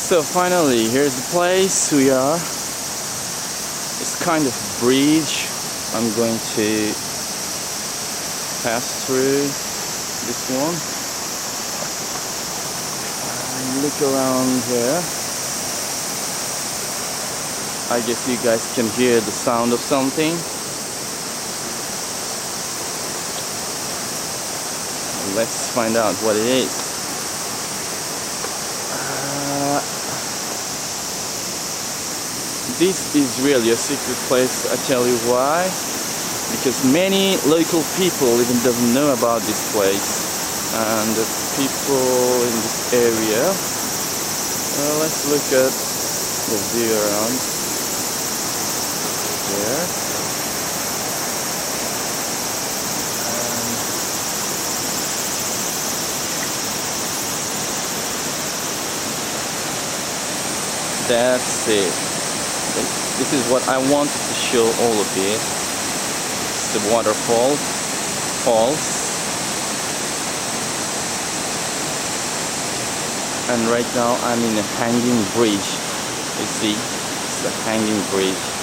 So finally, here's the place we are. It's kind of bridge. I'm going to pass through this one. Look around here. I guess you guys can hear the sound of something. Let's find out what it is. This is really a secret place, I tell you why. Because many local people even doesn't know about this place. And the people in this area. Let's look at the view around here. That's it. This is what I wanted to show all of you. It's the waterfalls. And right now I'm in a hanging bridge. You see, it's a hanging bridge.